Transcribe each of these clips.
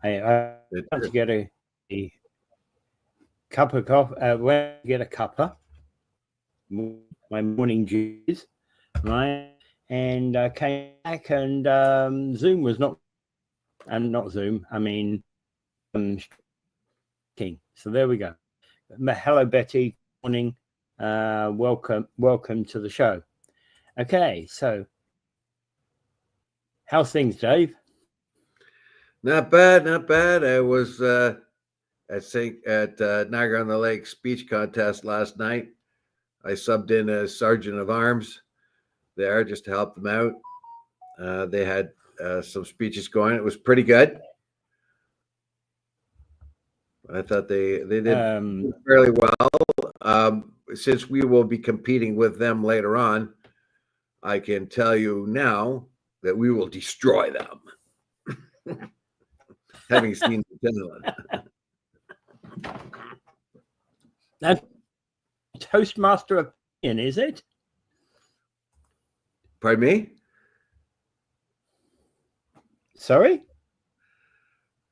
I want to get a cup of coffee. When I get a cuppa, my morning juice, right? And I came back, and Zoom was not, and not Zoom. I mean, so there we go. Hello, Betty. Morning. Welcome to the show. Okay, so how's things, Dave? Not bad. I was at Niagara on the Lake speech contest last night. I subbed in as sergeant of arms there just to help them out. They had some speeches going. It was pretty good. I thought they did fairly well. Since we will be competing with them later on, I can tell you now that we will destroy them. Having seen the That's Toastmaster opinion, is it? Pardon me? Sorry?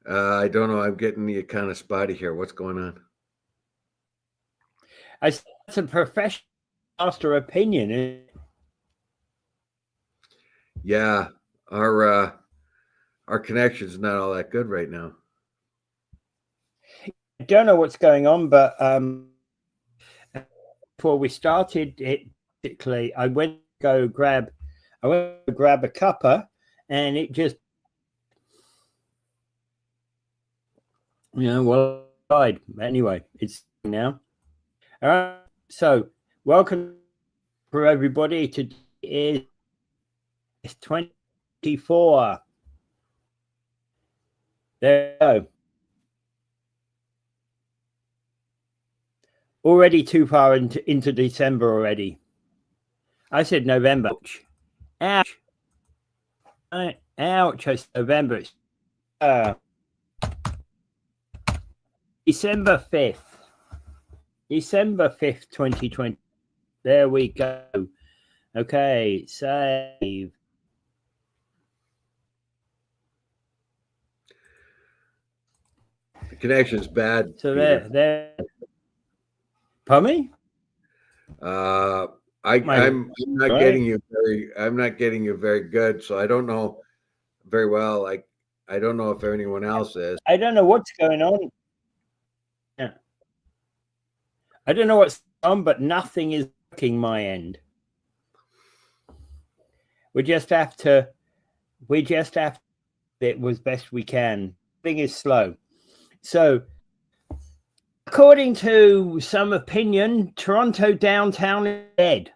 I don't know. I'm getting you kind of spotty here. What's going on? That's a professional master opinion. Yeah, our connection's not all that good right now. I don't know what's going on, but before we started it, basically, I went to grab a cuppa, and it just, died. Anyway, it's now. All right. So, welcome for everybody to is 24. There we go. Already too far into December already. I said November. Ouch. Ouch. It's November. It's December 5th. December 5th, 2020. There we go. Okay, save. The connection's bad. So there. Pardon me? I'm not getting you very good, so I don't know very well. I don't know if anyone else is. I don't know what's going on. Yeah. I don't know what's on, but nothing is working my end. We just have to it was best we can. Thing is slow. So according to some opinion, Toronto downtown is dead.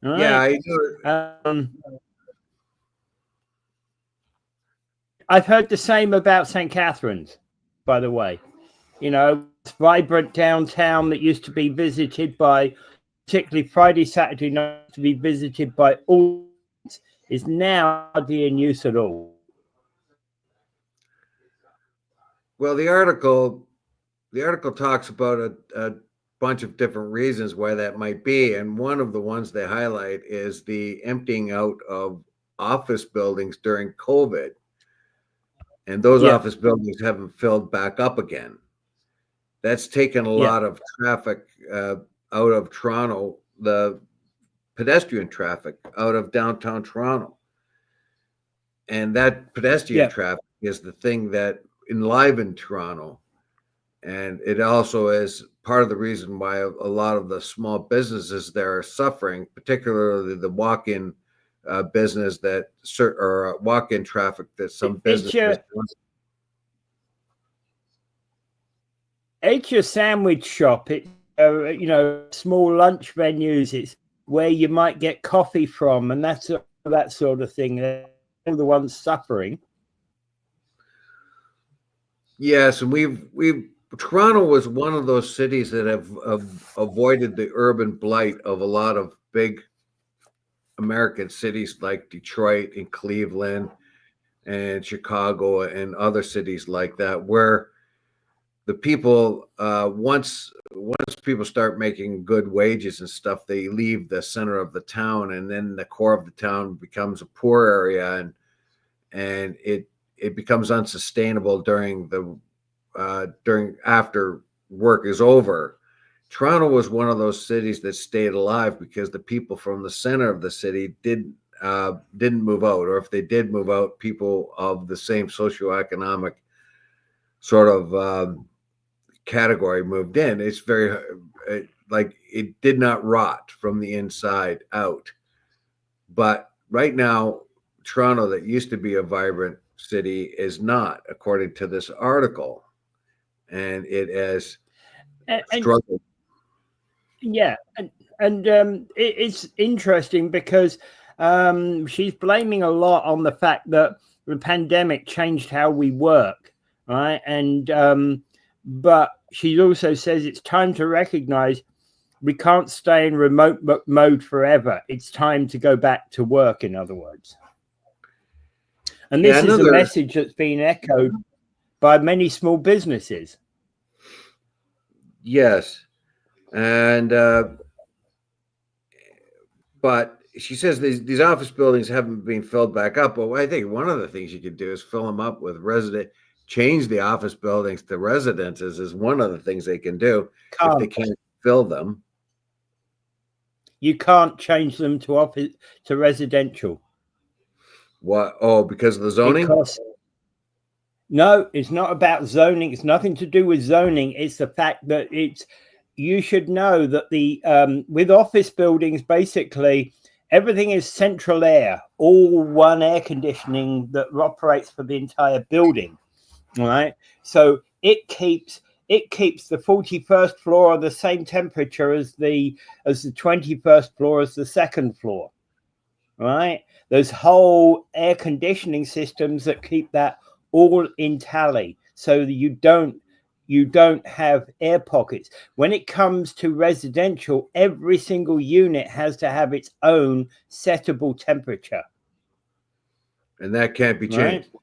Right? Yeah, I do. I've heard the same about St. Catharines, by the way. It's vibrant downtown that used to be visited by, particularly Friday, Saturday night, to be visited by all, is now hardly in use at all. Well, the article talks about a bunch of different reasons why that might be, and one of the ones they highlight is the emptying out of office buildings during COVID, and those office buildings haven't filled back up again. That's taken a lot of traffic out of Toronto, the pedestrian traffic out of downtown Toronto, and that pedestrian traffic is the thing that enlivened Toronto. And it also is part of the reason why a lot of the small businesses there are suffering, particularly the walk-in business or walk-in traffic that some businesses. It's your sandwich shop. It's small lunch venues. It's where you might get coffee from, and that sort of thing. They're all the ones suffering. Yes, and Toronto was one of those cities that have avoided the urban blight of a lot of big American cities like Detroit and Cleveland and Chicago and other cities like that, where the people once people start making good wages and stuff, they leave the center of the town, and then the core of the town becomes a poor area, and it becomes unsustainable during after work is over. Toronto was one of those cities that stayed alive because the people from the center of the city didn't move out, or if they did move out, people of the same socioeconomic sort of category moved in. It's very like it did not rot from the inside out. But right now, Toronto, that used to be a vibrant city, is not, according to this article, and it has struggled. Yeah, it's interesting because she's blaming a lot on the fact that the pandemic changed how we work, right? And but she also says it's time to recognize we can't stay in remote mode forever. It's time to go back to work, in other words. And this is a message that's been echoed by many small businesses. Yes. And but she says these office buildings haven't been filled back up. But I think one of the things you could do is fill them up with change the office buildings to residences is one of the things they can do if they can't fill them. You can't change them to residential. What? Oh, because of the zoning? No, it's not about zoning. It's nothing to do with zoning. It's the fact that you should know that with office buildings, basically everything is central air, all one air conditioning that operates for the entire building. All right. So it keeps the 41st floor the same temperature as the 21st floor as the second floor. Right. There's whole air conditioning systems that keep that all in tally, so that you don't have air pockets. When it comes to residential, every single unit has to have its own settable temperature. And that can't be changed. Right?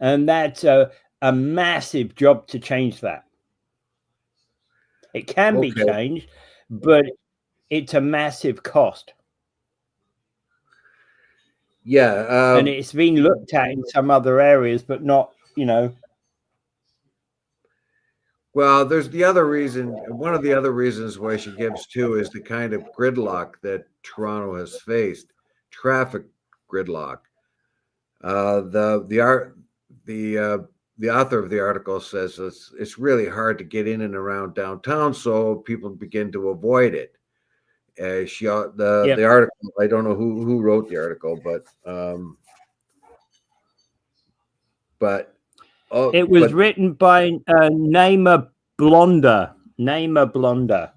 And that's a massive job to change that. It can be changed, but it's a massive cost. Yeah. And it's been looked at in some other areas, but not, Well, there's the other reason. One of the other reasons why she gives too is the kind of gridlock that Toronto has faced, traffic gridlock. The author of the article says it's really hard to get in and around downtown, so people begin to avoid it. The article, I don't know who wrote the article, but it was written by Naima Blonder. Naima Blonder.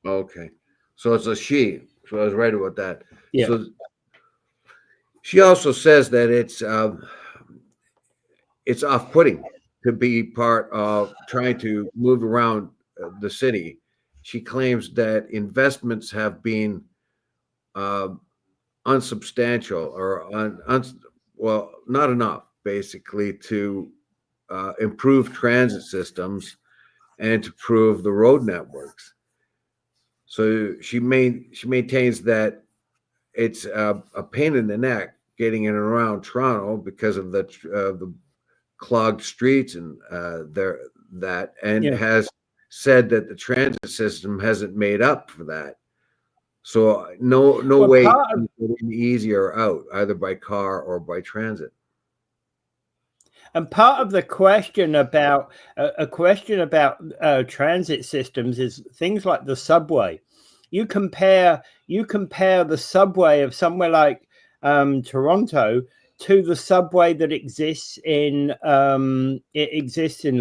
Okay, so it's a she. So I was right about that. Yeah. So she also says that it's off-putting to be part of trying to move around the city. She claims that investments have been unsubstantial or well, not enough, basically, to improve transit systems and to improve the road networks. So she maintains that it's a pain in the neck getting in and around Toronto because of the clogged streets and has said that the transit system hasn't made up for that. So no way to get in easier out, either by car or by transit. And part of the question about transit systems is things like the subway. You compare the subway of somewhere like Toronto to the subway that exists in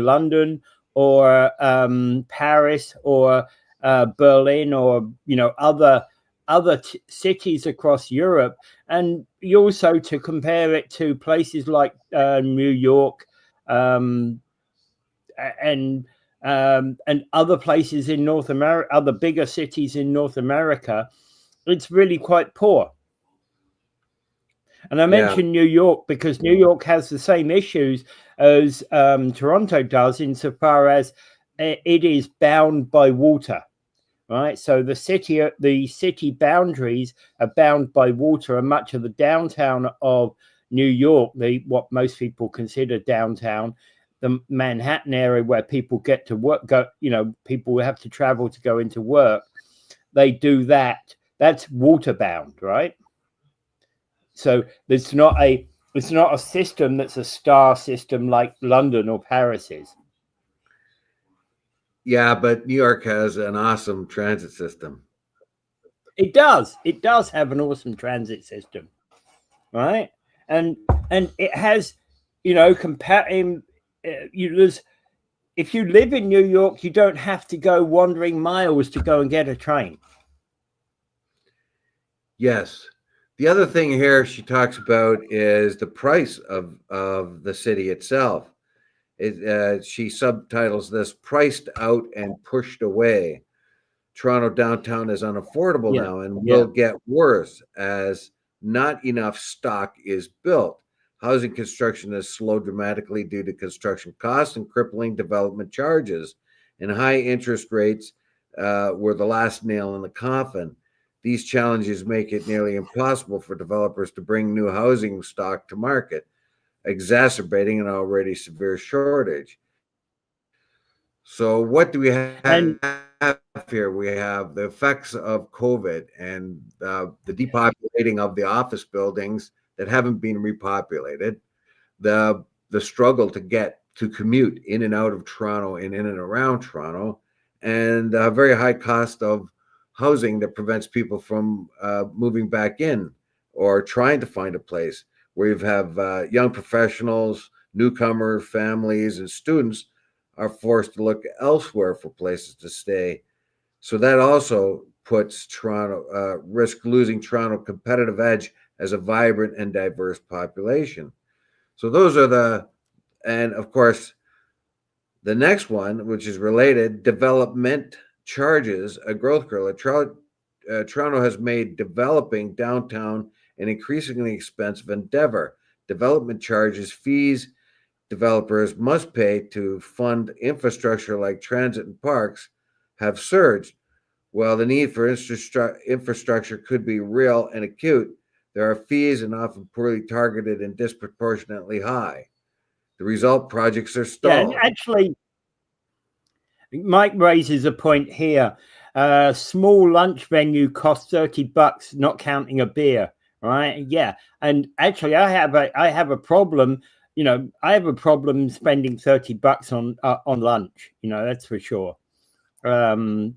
London or Paris or Berlin or other cities across Europe, and you also to compare it to places like New York and other places in North America, other bigger cities in North America, it's really quite poor. And I mentioned New York because New York has the same issues as Toronto does, insofar as it is bound by water. Right, so the city boundaries are bound by water, and much of the downtown of New York, what most people consider downtown, the Manhattan area where people get to work, people have to travel to go into work. They do that. That's waterbound, right? So it's not a system that's a star system like London or Paris is. Yeah, but New York has an awesome transit system. It does. It does have an awesome transit system, right? And it has, comparing. If you live in New York, you don't have to go wandering miles to go and get a train. Yes. The other thing here she talks about is the price of the city itself. She subtitles this "Priced Out and Pushed Away." Toronto downtown is unaffordable now and will get worse as not enough stock is built. Housing construction has slowed dramatically due to construction costs and crippling development charges, and high interest rates were the last nail in the coffin. These challenges make it nearly impossible for developers to bring new housing stock to market, exacerbating an already severe shortage. So what do we have here? We have the effects of COVID and the depopulating of the office buildings that haven't been repopulated, the struggle to commute in and out of Toronto and in and around Toronto, and a very high cost of housing that prevents people from moving back in or trying to find a place. Where you have young professionals, newcomer families, and students are forced to look elsewhere for places to stay. So that also puts Toronto risk losing Toronto competitive edge as a vibrant and diverse population. So those are and of course, the next one, which is related, development charges a growth killer. Toronto has made developing downtown an increasingly expensive endeavor. Development charges, fees developers must pay to fund infrastructure like transit and parks have surged. While the need for infrastructure could be real and acute, there are fees and often poorly targeted and disproportionately high. The result, projects are stalled. Yeah, and actually, Mike raises a point here. Small lunch venue costs $30, not counting a beer. Right? Yeah, and actually, I have a problem. I have a problem spending $30 on lunch. That's for sure. And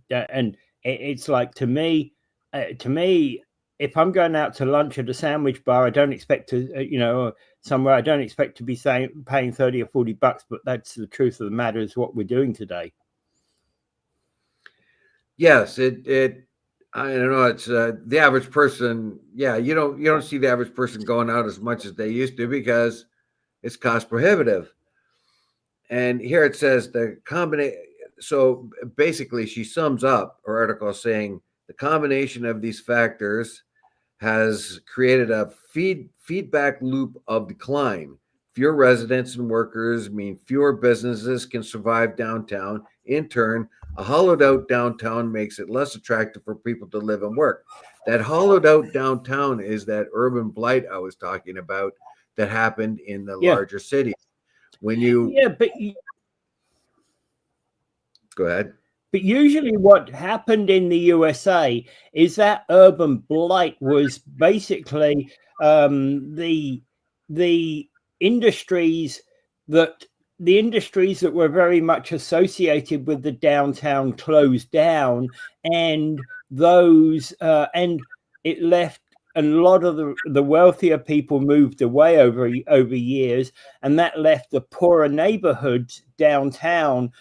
it's like to me, if I'm going out to lunch at a sandwich bar, I don't expect to, somewhere I don't expect to be paying $30 or $40, but that's the truth of the matter is what we're doing today. Yes, I don't know. It's the average person. Yeah, you don't see the average person going out as much as they used to because it's cost prohibitive. And here it says the combination. So basically, she sums up her article saying the combination of these factors has created a feedback loop of decline. Fewer residents and workers mean fewer businesses can survive downtown. In turn, a hollowed out downtown makes it less attractive for people to live and work. That hollowed out downtown is that urban blight I was talking about that happened in the larger cities. When you go ahead. But usually what happened in the USA is that urban blight was basically the industries that were very much associated with the downtown closed down, and those and it left a lot of the wealthier people moved away over years, and that left the poorer neighborhoods downtown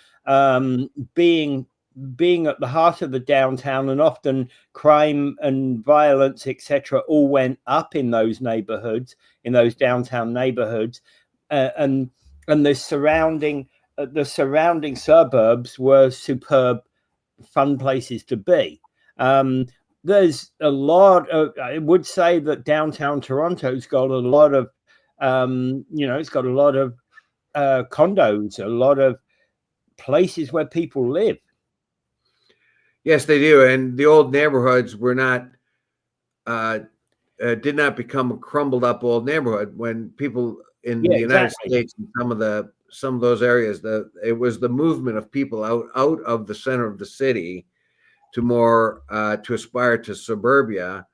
being at the heart of the downtown, and often crime and violence, etc., all went up in those neighborhoods, in those downtown neighborhoods, and the surrounding suburbs were superb, fun places to be. There's a lot of, I would say that downtown Toronto's got a lot of, it's got a lot of condos, a lot of places where people live. Yes, they do. And the old neighborhoods were not did not become a crumbled up old neighborhood. When people in Yeah, the United exactly. States and some of those areas, it was the movement of people out of the center of the city to more to aspire to suburbia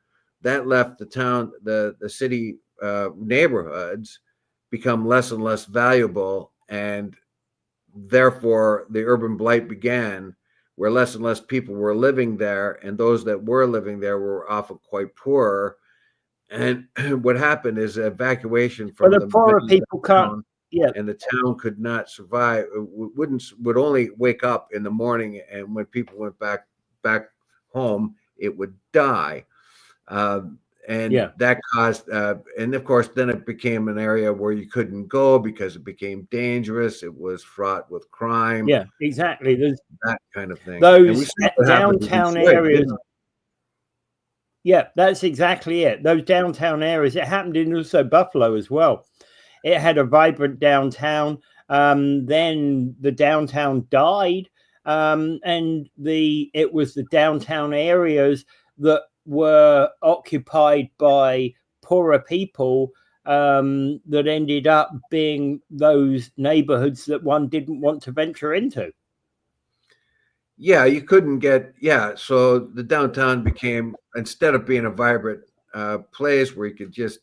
that left the city neighborhoods become less and less valuable, and therefore the urban blight began, where less and less people were living there, and those that were living there were often quite poor. And what happened is evacuation But from the the poorer middle of people the can't. town, Yeah, and the town could not survive. Would only wake up in the morning, and when people went back home, it would die. And yeah, that caused, and of course, then it became an area where you couldn't go because it became dangerous. It was fraught with crime, yeah, exactly. There's that kind of thing. And we those saw what happened in downtown Detroit, areas. didn't we? Yeah, that's exactly it. Those downtown areas. It happened in also Buffalo as well. It had a vibrant downtown. Then the downtown died, and it was the downtown areas that were occupied by poorer people, that ended up being those neighborhoods that one didn't want to venture into. Yeah, you couldn't get, yeah. So the downtown became, instead of being a vibrant place where you could just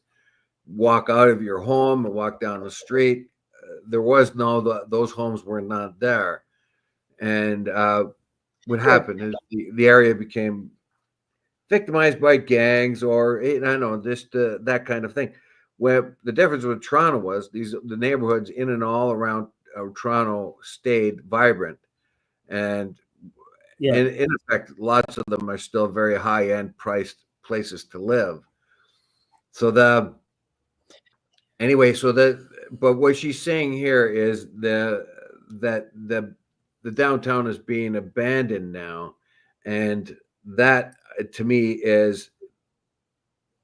walk out of your home and walk down the street, there was those homes were not there. And what Yeah, happened is the area became victimized by gangs, or I don't know, just that kind of thing. Where the difference with Toronto was the neighborhoods in and all around Toronto stayed vibrant, and yeah, in effect, lots of them are still very high end priced places to live. So but what she's saying here is that the downtown is being abandoned now, and that to me is,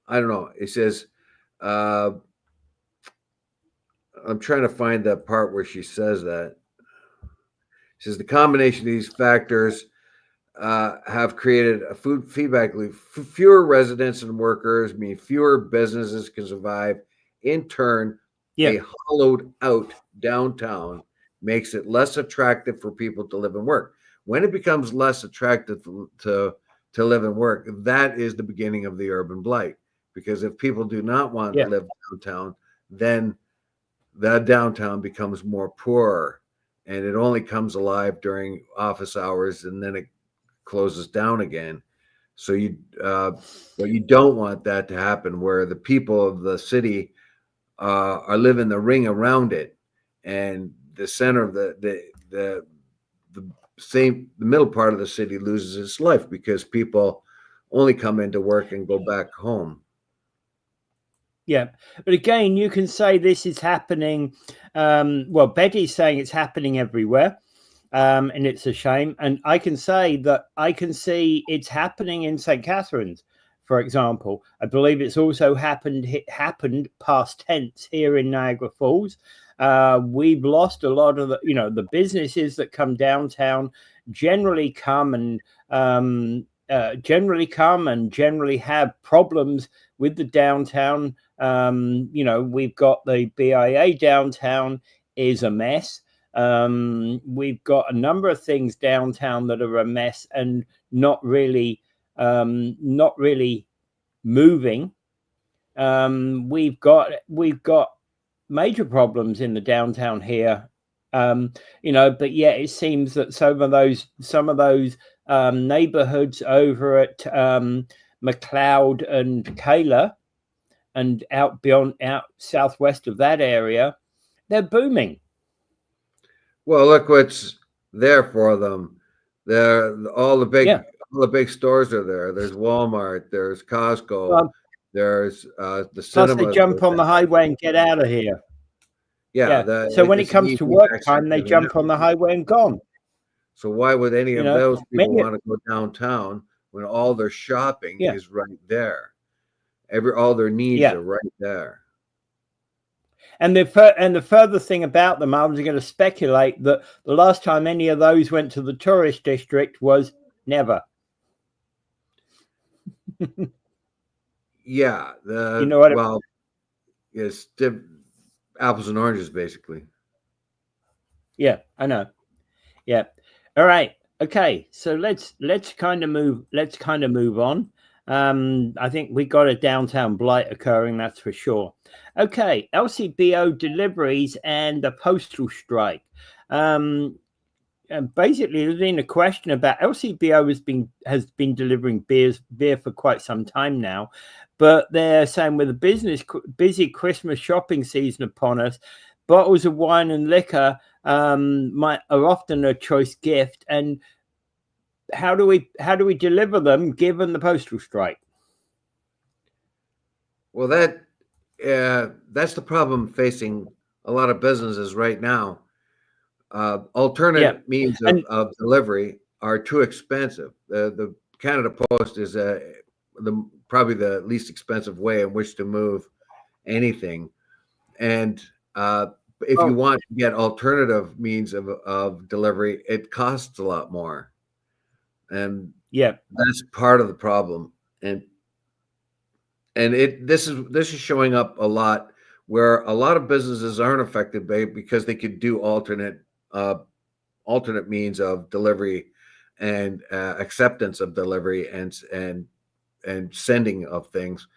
I don't know. It says, uh, I'm trying to find that part where she says that. She says the combination of these factors have created a food feedback loop. Fewer residents and workers mean fewer businesses can survive. In turn, yeah, a hollowed out downtown makes it less attractive for people to live and work. When it becomes less attractive to live and work, that is the beginning of the urban blight. Because if people do not want to yeah. live downtown, then the downtown becomes more poor, and it only comes alive during office hours, and then it closes down again. So but you don't want that to happen, where the people of the city are living the ring around it, and the center of the middle part of the city loses its life because people only come into work and go back home. Yeah, but again, you can say this is happening. Well, Betty's saying it's happening everywhere, and it's a shame. And I can say that I can see it's happening in St. Catharines, for example. I believe it's also happened past tense here in Niagara Falls. We've lost a lot of the businesses that come downtown generally come and generally have problems with the downtown. We've got the BIA downtown is a mess. We've got a number of things downtown that are a mess and not really moving. We've got major problems in the downtown here. But yeah, it seems that some of those neighborhoods over at McLeod and Kayla and out southwest of that area, they're booming. Well, look what's there for them. There, Yeah. all the big stores are there. There's Walmart. There's Costco. Well, There's the plus they cinemas. jump on the highway and get out of here. Yeah, Yeah. So when it it's an comes to easy work access time, they to the jump on the network. highway and gone. So why would any You of know, those people many, want to go downtown when all their shopping yeah, is right there? All their needs yeah. are right there. And the further thing about them, I was going to speculate that the last time any of those went to the tourist district was never. Yeah, You know what? well, it's apples and oranges, basically. Yeah, I know. Yeah. All right. Okay. So let's kind of move on. I think we got a downtown blight occurring, that's for sure. Okay, LCBO deliveries and the postal strike. And basically, there's been a question about LCBO has been delivering beer for quite some time now, but they're saying with the busy Christmas shopping season upon us, bottles of wine and liquor are often a choice gift. And how do we deliver them given the postal strike? Well, that's the problem facing a lot of businesses right now. Yeah, Alternate means and of delivery are too expensive. The Canada Post is probably the least expensive way in which to move anything. And if you oh want to get alternative means of delivery, it costs a lot more. And yeah, that's part of the problem. And this is showing up a lot where a lot of businesses aren't affected by it because they could do alternate means of delivery and acceptance of delivery and sending of things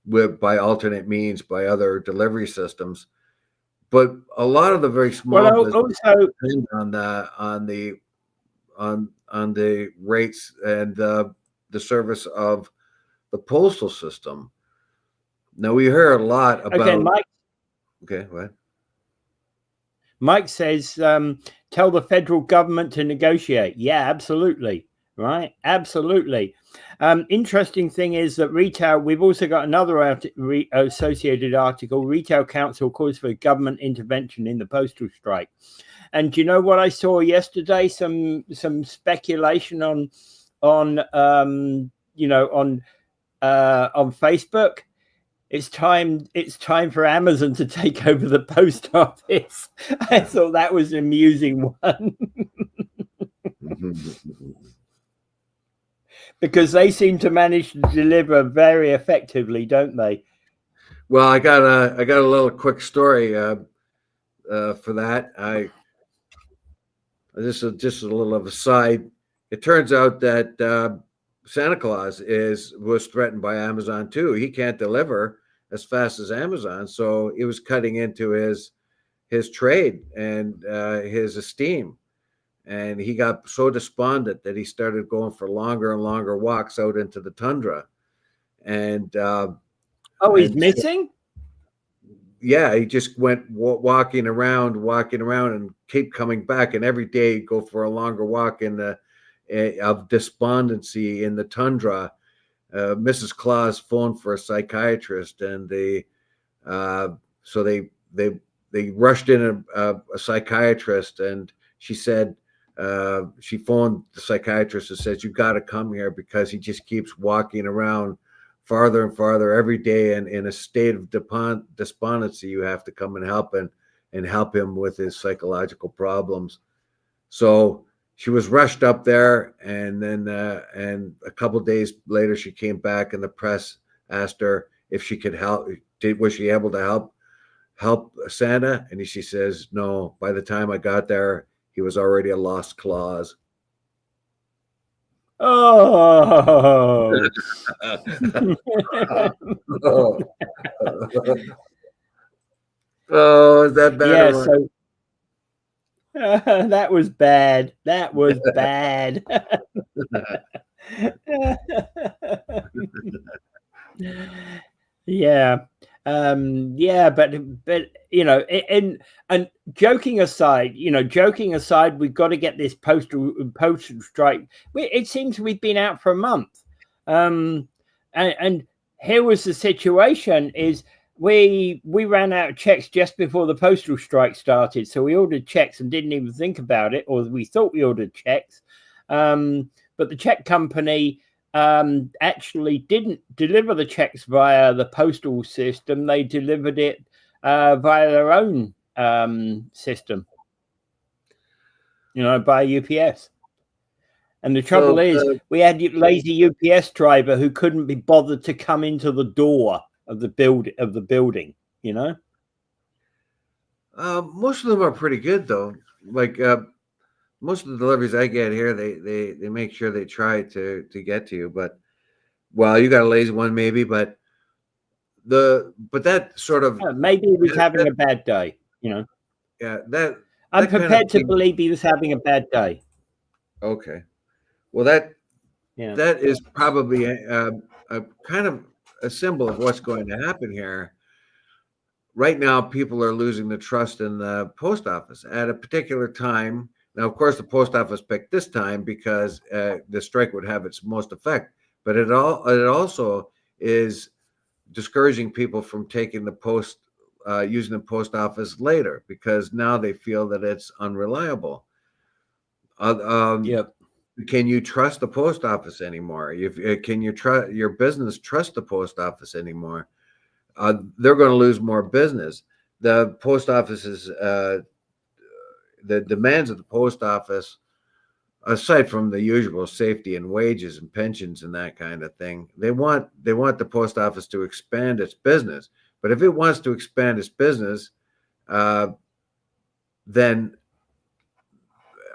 by alternate means by other delivery systems. But a lot of the very small well, businesses also, depend on the rates and the service of the postal system. Now we hear a lot okay, about. Okay, what? Mike says, tell the federal government to negotiate. Yeah, absolutely. Right. Absolutely. Interesting thing is that retail, we've also got another associated article. Retail Council calls for government intervention in the postal strike. And do you know what I saw yesterday? Some speculation on on Facebook. It's time for Amazon to take over the post office. I thought that was an amusing one. Because they seem to manage to deliver very effectively, don't they? Well, I got a little quick story for that. Just a little of a side. It turns out that Santa Claus was threatened by Amazon too. He can't deliver as fast as Amazon, so it was cutting into his trade and his esteem. And he got so despondent that he started going for longer and longer walks out into the tundra. And Oh, he's and so, missing? yeah, he just went walking around, and keep coming back. And every day he'd go for a longer walk in the of despondency in the tundra. Mrs. Claus phoned for a psychiatrist, and so they rushed in a psychiatrist, and she said she phoned the psychiatrist and says, "You got to come here because he just keeps walking around farther and farther every day, and in a state of despondency. You have to come and help him with his psychological problems." So she was rushed up there, and then and a couple days later she came back, and the press asked her if she could help. Was she able to help Santa? And she says, "No. By the time I got there, he was already a lost cause." Oh. Oh, is that better? Yeah, so that was bad. That was bad. Yeah. Yeah, but and joking aside, we've got to get this postal strike. It seems we've been out for a month. And here was the situation is we ran out of checks just before the postal strike started. So we ordered checks and didn't even think about it, or we thought we ordered checks. But the check company actually didn't deliver the checks via the postal system. They delivered it via their own system, by UPS. And the trouble is, we had a lazy UPS driver who couldn't be bothered to come into the door of the building. You know. Most of them are pretty good though. Like most of the deliveries I get here, they make sure they try to get to you. But well, you got a lazy one maybe, but that sort of maybe he was having a bad day. You know. Yeah, that I'm that kind prepared of to thing, believe he was having a bad day. okay. Well, that Yeah. is probably a kind of a symbol of what's going to happen here. Right now, people are losing the trust in the post office at a particular time. Now, of course, the post office picked this time because the strike would have its most effect. But it also is discouraging people from taking the using the post office later because now they feel that it's unreliable. Yep. Can you trust the post office anymore? Can you trust your business trust the post office anymore? They're going to lose more business. The post office is the demands of the post office, aside from the usual safety and wages and pensions and that kind of thing, they want the post office to expand its business. But if it wants to expand its business, then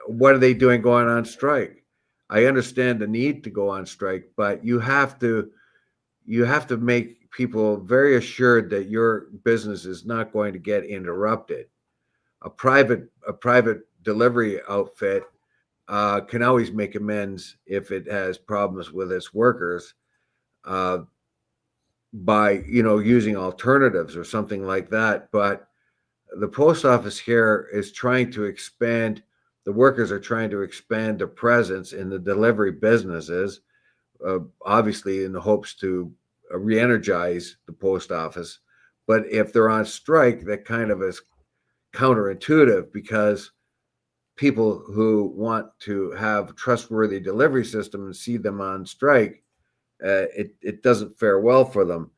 what are they doing going on strike? I understand the need to go on strike, but you have to make people very assured that your business is not going to get interrupted. A private delivery outfit can always make amends if it has problems with its workers by using alternatives or something like that. But the post office here is trying to expand. The workers are trying to expand their presence in the delivery businesses, obviously in the hopes to re-energize the post office. But if they're on strike, that kind of is counterintuitive because people who want to have trustworthy delivery system and see them on strike, it doesn't fare well for them.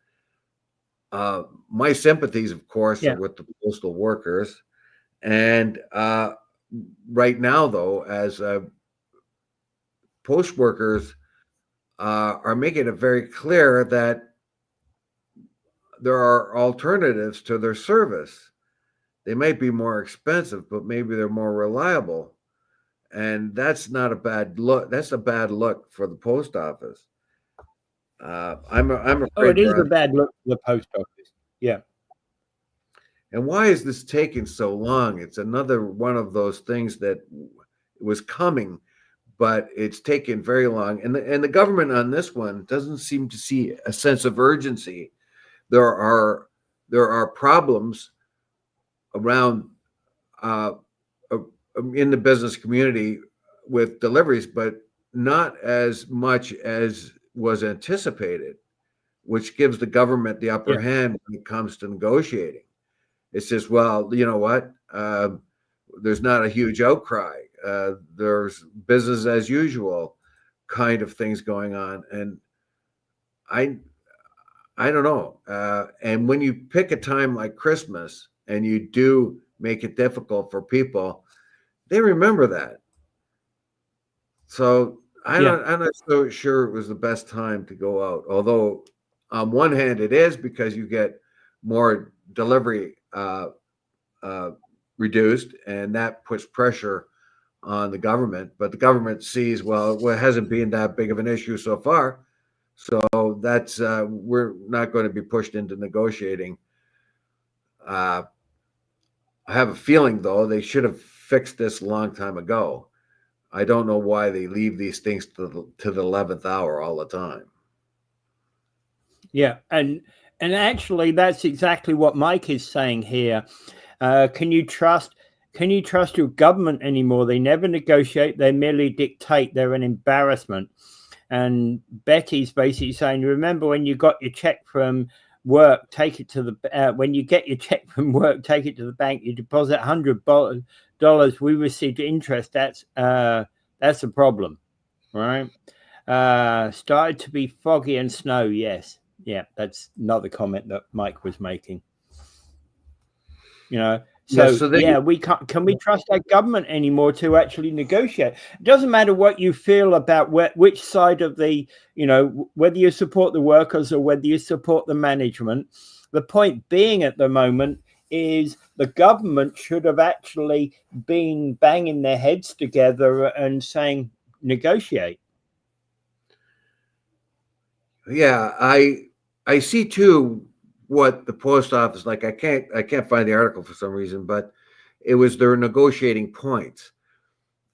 My sympathies, of course, are with the postal workers. And right now, though, as post workers are making it very clear that there are alternatives to their service. They might be more expensive, but maybe they're more reliable. And that's not a bad look. That's a bad look for the post office. I'm afraid it is a bad look for the post office. Yeah. And why is this taking so long? It's another one of those things that was coming, but it's taken very long. And the government on this one doesn't seem to see a sense of urgency. There are problems around in the business community with deliveries, but not as much as was anticipated, which gives the government the upper hand when it comes to negotiating. It's just, well, you know what? There's not a huge outcry. There's business as usual kind of things going on. And I don't know. And when you pick a time like Christmas and you do make it difficult for people, they remember that. So I'm not so sure it was the best time to go out. Although on one hand it is because you get more delivery reduced, and that puts pressure on the government. But the government sees, well, it hasn't been that big of an issue so far. So that's we're not going to be pushed into negotiating. I have a feeling, though, they should have fixed this a long time ago. I don't know why they leave these things to the 11th hour all the time. Yeah, and actually, that's exactly what Mike is saying here. Can you trust your government anymore? They never negotiate; they merely dictate. They're an embarrassment. And Betty's basically saying, remember when you got your check from work, take it to the when you get your check from work, take it to the bank. You deposit $100. We received interest. That's a problem, right? Started to be foggy and snow. Yes, yeah, that's another comment that Mike was making. You know, So, so yeah, we can't. Can we trust our government anymore to actually negotiate? It doesn't matter what you feel about which side of the, whether you support the workers or whether you support the management. The point being at the moment is the government should have actually been banging their heads together and saying, negotiate. Yeah, I see too what the post office, like I can't find the article for some reason, but it was their negotiating points.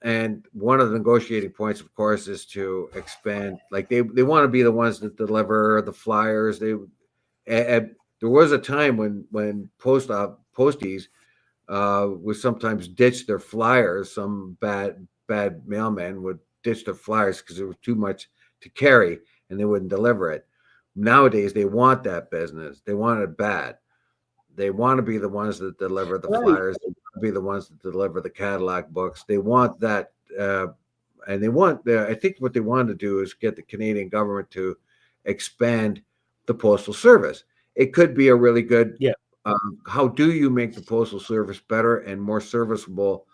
And one of the negotiating points, of course, is to expand. Like they want to be the ones that deliver the flyers. There was a time when posties would sometimes ditch their flyers. Some bad mailman would ditch their flyers because it was too much to carry, and they wouldn't deliver it. Nowadays, they want that business. They want it bad. They want to be the ones that deliver the flyers. They want to be the ones that deliver the catalog books. They want that, and they want. I think what they want to do is get the Canadian government to expand the postal service. It could be a really good. Yeah. How do you make the postal service better and more serviceable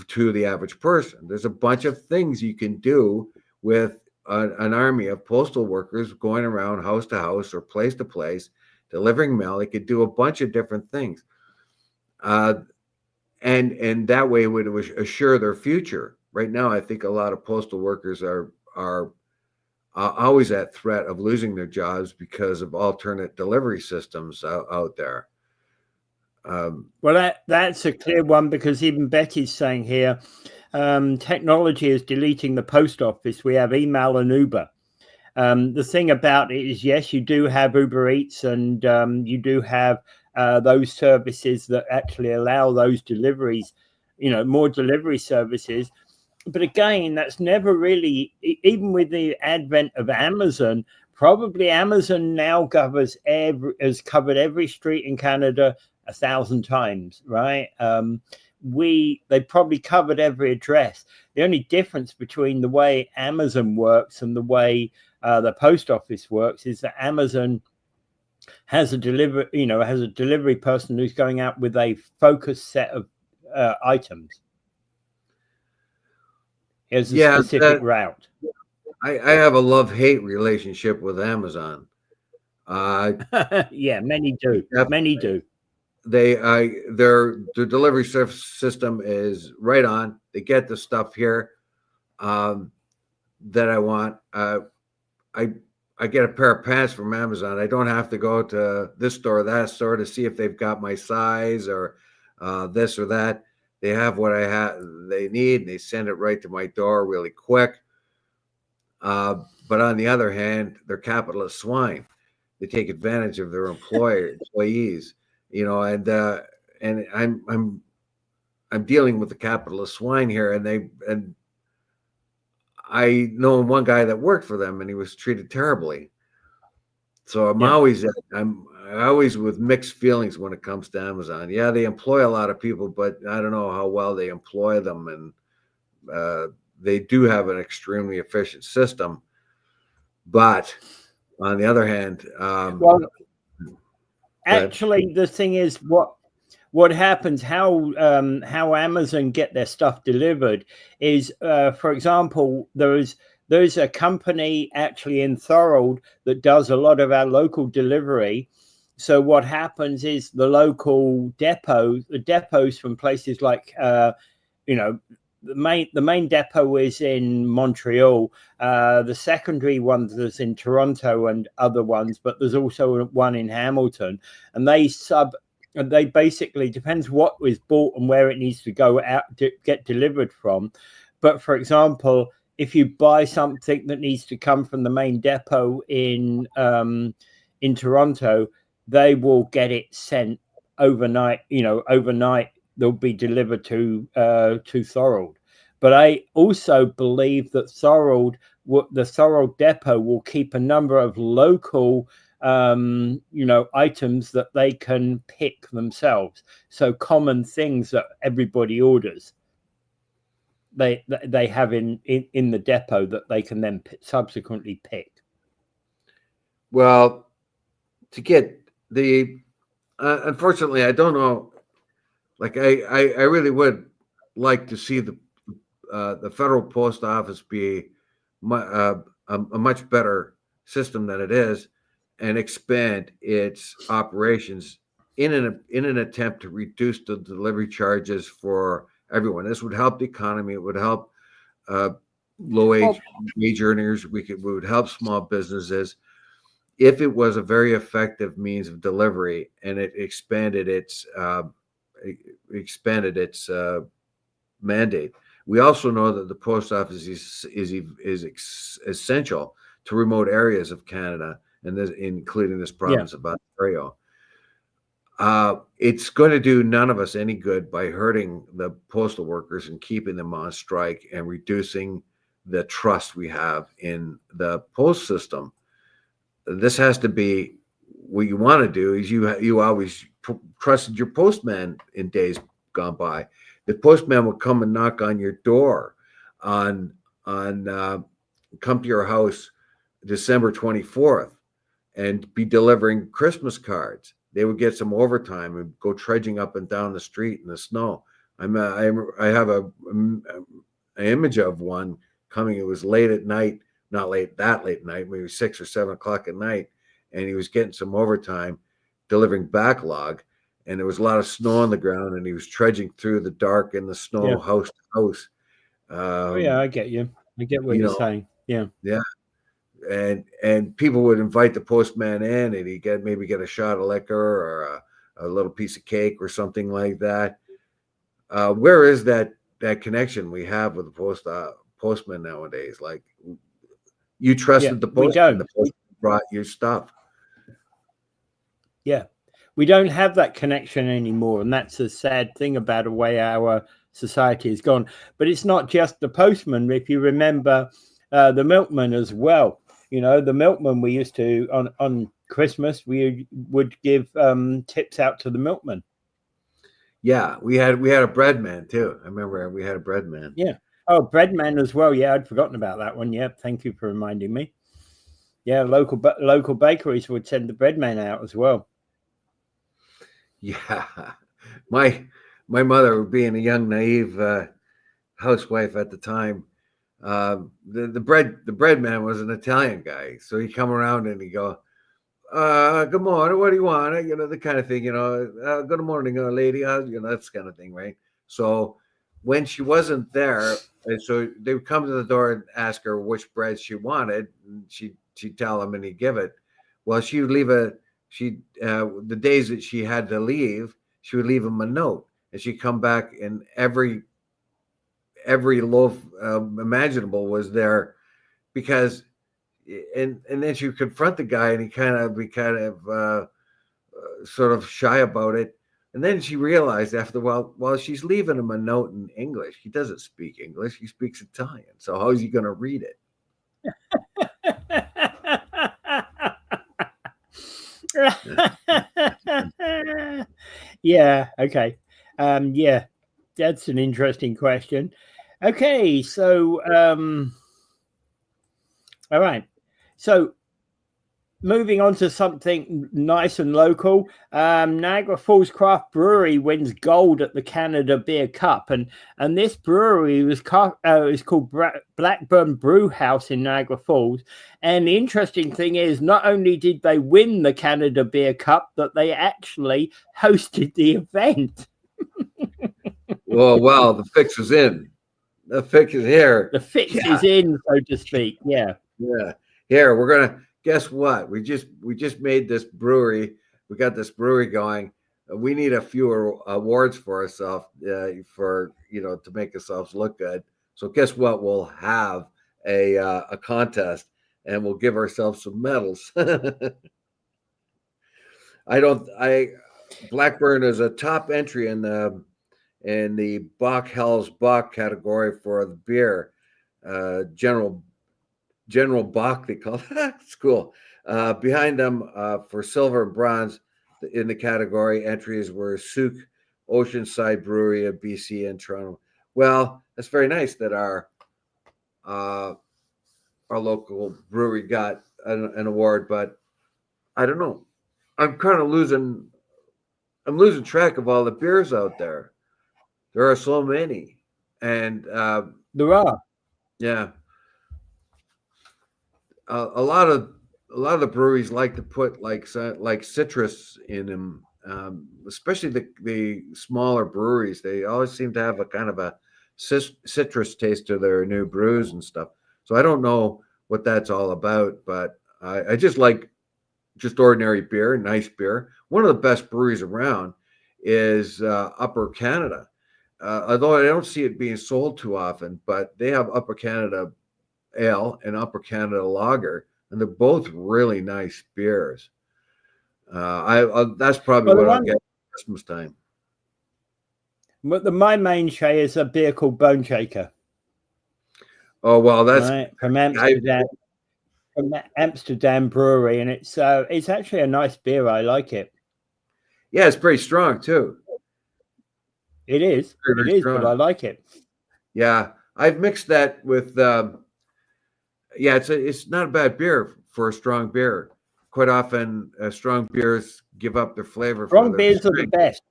to the average person? There's a bunch of things you can do with an army of postal workers going around house to house or place to place delivering mail. They could do a bunch of different things, and that way would assure their future. Right now, I think a lot of postal workers are always at threat of losing their jobs because of alternate delivery systems out there. Well, that's a clear one, because even Betty's saying here, technology is deleting the post office. We have email and Uber. The thing about it is, yes, you do have Uber Eats, and you do have those services that actually allow those deliveries, more delivery services. But again, that's never really, even with the advent of Amazon, probably Amazon now has covered every street in Canada 1,000 times, right? They probably covered every address. The only difference between the way Amazon works and the way the post office works is that Amazon has a delivery person who's going out with a focused set of items. Here's a specific route. I have a love-hate relationship with Amazon. Yeah, many do. Many do. Their delivery system is right on. They get the stuff here that I want. I get a pair of pants from Amazon. I don't have to go to this store or that store to see if they've got my size or this or that. They have what they need, and they send it right to my door really quick. But on the other hand, they're capitalist swine. They take advantage of their employees, and I'm dealing with the capitalist swine here, and I know one guy that worked for them, and he was treated terribly. So I'm always with mixed feelings when it comes to Amazon. Yeah, they employ a lot of people, but I don't know how well they employ them, and they do have an extremely efficient system. But on the other hand, actually, the thing is, what happens, how Amazon get their stuff delivered is, for example, there's a company actually in Thorold that does a lot of our local delivery. So what happens is the local depots from places like, the main depot is in Montreal. The secondary ones is in Toronto and other ones, but there's also one in Hamilton, and they basically, depends what was bought and where it needs to go out to get delivered from. But for example, if you buy something that needs to come from the main depot in Toronto, they will get it sent overnight. Overnight they'll be delivered to Thorold. But I also believe that the Thorold depot will keep a number of local items that they can pick themselves. So common things that everybody orders, they have in the depot that they can then subsequently pick. Well, to get the unfortunately, I don't know. like I really would like to see the federal post office be a much better system than it is, and expand its operations in an attempt to reduce the delivery charges for everyone. This would help the economy. It would help uh, low Well, wage earners. We would help small businesses if it was a very effective means of delivery, and it expanded its mandate. We also know that the post office is essential to remote areas of Canada, and this, including this yeah, province of Ontario. It's going to do none of us any good by hurting the postal workers and keeping them on strike and reducing the trust we have in the post system. This has to be what you want to do. Is you always trusted your postman in days gone by. The postman would come and knock on your door on come to your house December 24th and be delivering Christmas cards. They would get some overtime and go trudging up and down the street in the snow. I have an image of one coming. It was late at night, not that late at night, maybe 6 or 7 o'clock at night, and he was getting some overtime delivering backlog. And there was a lot of snow on the ground, and he was trudging through the dark in the snow, yeah. house to house. Oh, yeah, I get you. I get what You you're know, saying. Yeah. yeah. And people would invite the postman in, and he'd maybe get a shot of liquor or a little piece of cake or something like that. Where is that connection we have with the postman nowadays? Like, you Yeah, trusted the we postman, don't. the postman brought your stuff. Yeah, we don't have that connection anymore, and that's a sad thing about the way our society has gone. But it's not just the postman. If you remember, the milkman as well. The milkman, we used to on Christmas we would give tips out to the milkman. Yeah, we had a bread man too. I remember we had a bread man. Yeah. Oh, bread man as well. Yeah, I'd forgotten about that one. Yeah, thank you for reminding me. Yeah, local bakeries would send the bread man out as well. Yeah, my mother, being a young naive housewife at the time, the bread man was an Italian guy, so he'd come around and he'd go, good morning, what do you want? The kind of thing, good morning, lady, that's kind of thing, right? So when she wasn't there, and so they would come to the door and ask her which bread she wanted, and she'd tell them and he'd give it. Well, she would leave the days that she had to leave, she would leave him a note, and she'd come back, and every loaf imaginable was there, because and then she would confront the guy, and he be kind of sort of shy about it. And then she realized after a while, she's leaving him a note in English. He doesn't speak English. He speaks Italian. So how is he going to read it? Yeah. Okay. Yeah, that's an interesting question. Okay. So, all right. So, moving on to something nice and local, Niagara Falls Craft Brewery wins gold at the Canada Beer Cup, and this brewery was called Blackburn Brew House in Niagara Falls. And the interesting thing is, not only did they win the Canada Beer Cup, but they actually hosted the event. Well, wow, the fix is in. The fix is here. The fix is in, so to speak. Yeah. Yeah. Here, we're gonna guess what? We just made this brewery. We got this brewery going. We need a few awards for ourselves, for to make ourselves look good. So guess what? We'll have a contest, and we'll give ourselves some medals. Blackburn is a top entry in the Bach Hell's Bach category for the beer. General Bach, they call it. It's cool. Behind them, for silver and bronze in the category, entries were Souk, Oceanside Brewery of BC, and Toronto. Well, that's very nice that our local brewery got an award, but I don't know. I'm losing track of all the beers out there. There are so many, and There are. yeah, a lot of the breweries like to put like citrus in them, especially the smaller breweries. They always seem to have a kind of a citrus taste to their new brews and stuff. So I don't know what that's all about, but I just like just ordinary beer, nice beer. One of the best breweries around is Upper Canada. Although I don't see it being sold too often, but they have Upper Canada Ale and Upper Canada Lager, and they're both really nice beers. That's probably Well, the what I'll one, get at Christmas time. but my main shay is a beer called Bone Shaker, Oh well, that's right, from I Amsterdam Brewery, and it's actually a nice beer. I like it. yeah, it's pretty strong too. It is, Very, it very is, but I strong. like it. Yeah, I've mixed that with yeah, it's not a bad beer for a strong beer. Quite often, strong beers give up their flavor for Strong their beers are the strength. best.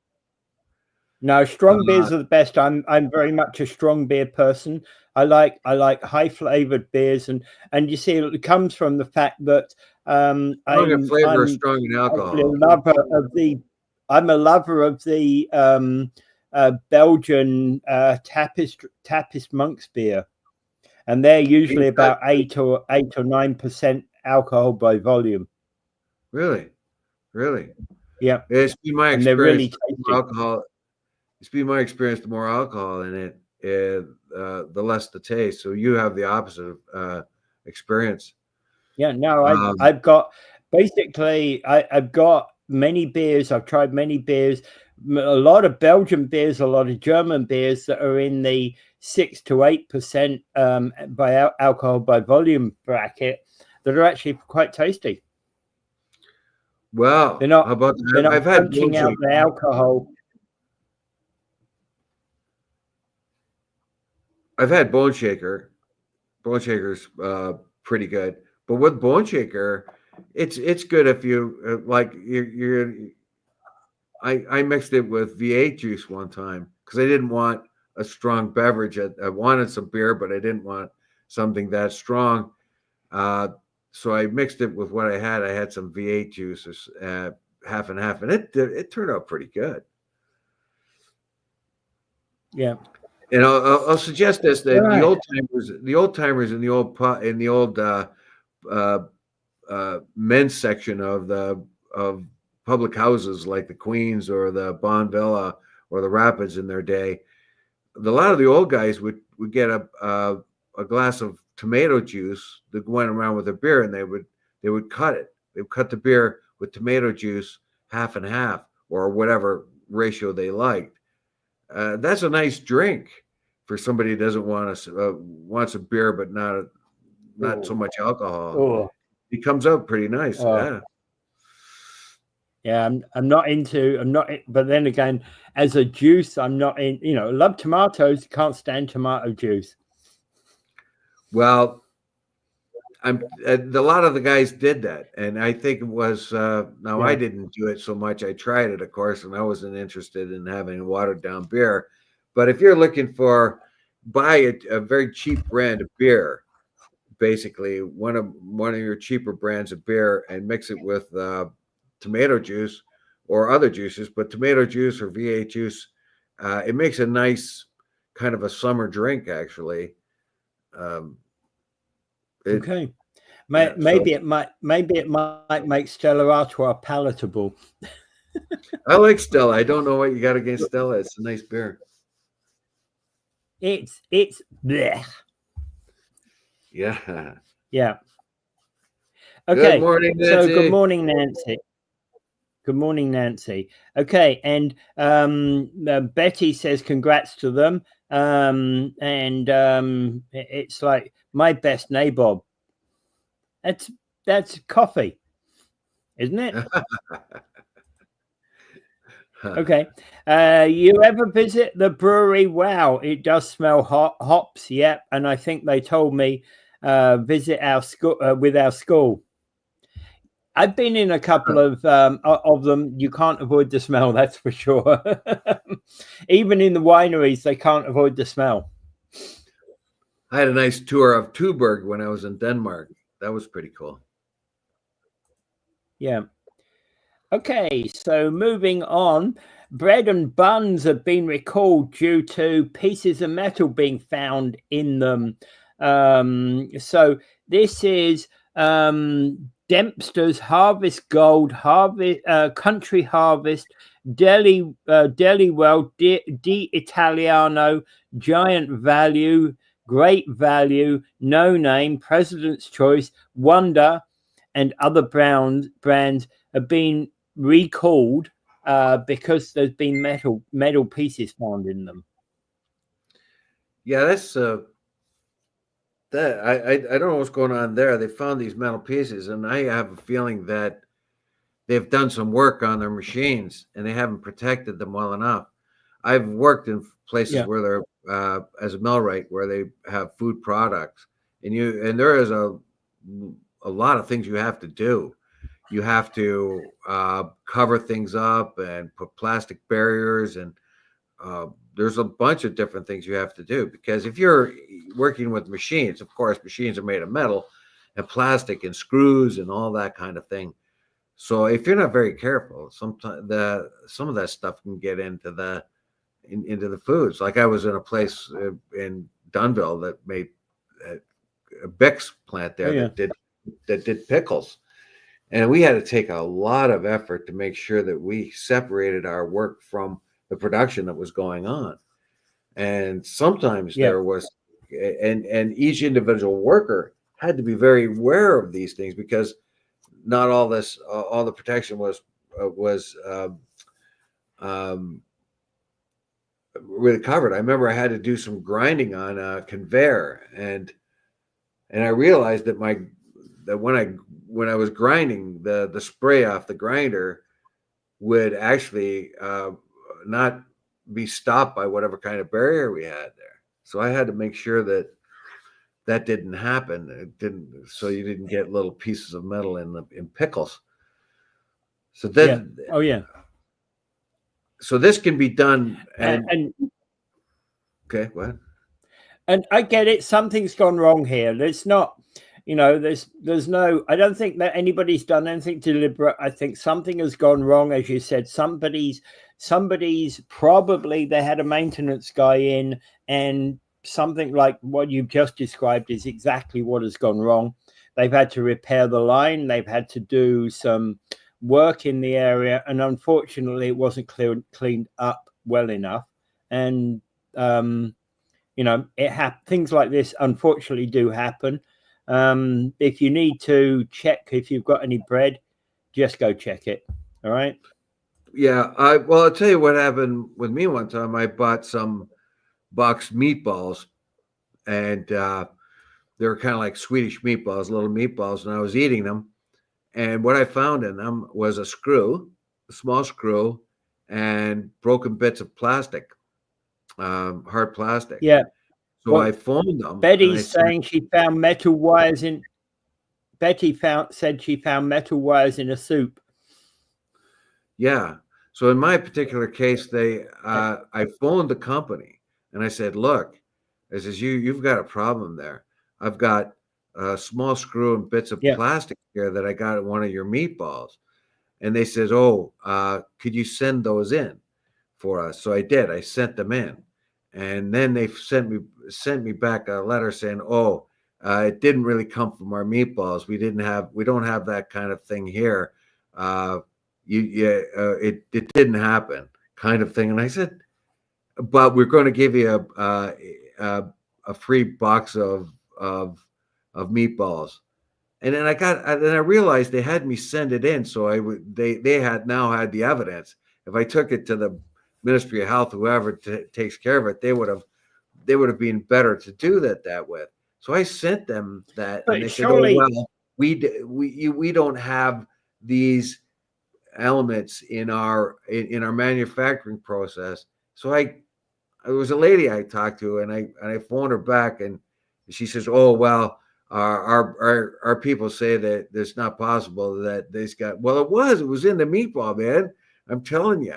No, strong Uh, beers are the best. I'm very much a strong beer person. I like high flavored beers, and you see it comes from the fact that Strong in flavor, I'm strong in actually a alcohol. lover of the I'm a lover of the Belgian Tappist Monk's beer, and they're usually about 8 or 9% alcohol by volume. Really, really. Yeah, It's been my and they're experience. really The more tasty. alcohol. It's been my experience. The more alcohol in it, the less the taste. So you have the opposite experience. Yeah, no, Um, I've got basically I've got many beers. I've tried many beers, a lot of Belgian beers, a lot of German beers that are in the 6 to 8% by alcohol by volume bracket that are actually quite tasty. They're well, how not about they're that? not I've had Bone punching out Shaker. the alcohol. I've had Bone Shaker. Bone Shaker's pretty good, but with Bone Shaker, it's good if you like you're I mixed it with V8 juice one time because I didn't want a strong beverage. I wanted some beer, but I didn't want something that strong. Uh, so I mixed it with what I had. I had some V8 juices, half and half, and it turned out pretty good. Yeah. And I'll suggest this: All that right. the old timers in the old uh, men's section of public houses like the Queens or the Bon Villa or the Rapids in their day, a lot of the old guys would get a glass of tomato juice that went around with a beer, and they would cut it. They would cut the beer with tomato juice half and half or whatever ratio they liked. That's a nice drink for somebody who doesn't want wants a beer but not so Oh, much alcohol. oh, It comes out pretty nice. oh. Yeah. Yeah, I'm not, but then again, as a juice, I'm not in, I love tomatoes, can't stand tomato juice. Well, a lot of the guys did that, and I think it was now I Yeah. didn't do it so much. I tried it, of course, and I wasn't interested in having watered down beer. But if you're looking for buy a very cheap brand of beer, basically one of your cheaper brands of beer, and mix it with tomato juice or other juices, but tomato juice or V8 juice, it makes a nice kind of a summer drink actually. Um, it Okay. yeah, so Maybe it might make Stella Artois palatable. I like Stella. I don't know what you got against Stella. It's a nice beer. It's bleh. Yeah. Yeah. Good Okay. morning, So good Nancy. morning, Nancy. Good morning, Nancy. Okay, and Betty says congrats to them. And it's like my best nabob. That's coffee, isn't it? Okay. You ever visit the brewery? Wow, it does smell hops. Yep. And I think they told me visit our school with our school. I've been in a couple of them. You can't avoid the smell, that's for sure. Even in the wineries, they can't avoid the smell. I had a nice tour of Tuborg when I was in Denmark. That was pretty cool. Yeah. Okay, so moving on. Bread and buns have been recalled due to pieces of metal being found in them. So this is Dempster's Harvest Gold, Country Harvest, Well, Di Italiano, Giant Value, Great Value, No Name, President's Choice, Wonder, and other brands have been recalled because there's been metal pieces found in them. Yeah, that's that I don't know what's going on there. They found these metal pieces, and I have a feeling that they've done some work on their machines and they haven't protected them well enough. I've worked in places where they're as a millwright where they have food products, and there is a lot of things you have to do. You have to cover things up and put plastic barriers, and there's a bunch of different things you have to do, because if you're working with machines, of course, machines are made of metal and plastic and screws and all that kind of thing. So if you're not very careful, sometimes some of that stuff can get into the foods. Like I was in a place in Dunville that made a Bix plant there that did pickles. And we had to take a lot of effort to make sure that we separated our work from the production that was going on. And sometimes there was, and each individual worker had to be very aware of these things, because not all the protection was really covered. I remember I had to do some grinding on a conveyor, and I realized that when I was grinding, the spray off the grinder would actually not be stopped by whatever kind of barrier we had there. So I had to make sure that didn't happen. It didn't, so you didn't get little pieces of metal in pickles. So then, so this can be done. And okay, what? And I get it. Something's gone wrong here. There's not, there's no. I don't think that anybody's done anything deliberate. I think something has gone wrong, as you said. Somebody's probably, they had a maintenance guy in, and something like what you've just described is exactly what has gone wrong. They've had to repair the line. They've had to do some work in the area, and unfortunately, it wasn't cleaned up well enough. And things like this unfortunately do happen. If you need to check if you've got any bread, just go check it. All right. Yeah. I'll tell you what happened with me one time. I bought some boxed meatballs, and they were kind of like Swedish meatballs, little meatballs, and I was eating them. And what I found in them was a small screw, and broken bits of plastic, hard plastic. Yeah. So I phoned them. Betty's saying she found metal wires in. Betty said she found metal wires in a soup. Yeah. So in my particular case, I phoned the company and I said, "Look," I says, "you've got a problem there. I've got a small screw and bits of plastic here that I got at one of your meatballs." And they said, "Oh, could you send those in for us?" So I did. I sent them in, and then they sent me back a letter saying, "Oh, it didn't really come from our meatballs. We don't have that kind of thing here. It didn't happen," kind of thing. And I said, "But we're going to give you a free box of meatballs." And then I realized they had me send it in, so they had the evidence. If I took it to the Ministry of Health, whoever takes care of it, they would have been better to do that with. So I sent them that, and they said, "Oh well, we don't have these elements in our manufacturing process." So it was a lady I talked to, and I phoned her back, and she says, "Oh well, our people say that it's not possible that they's got. Well, it was in the meatball, man. I'm telling you.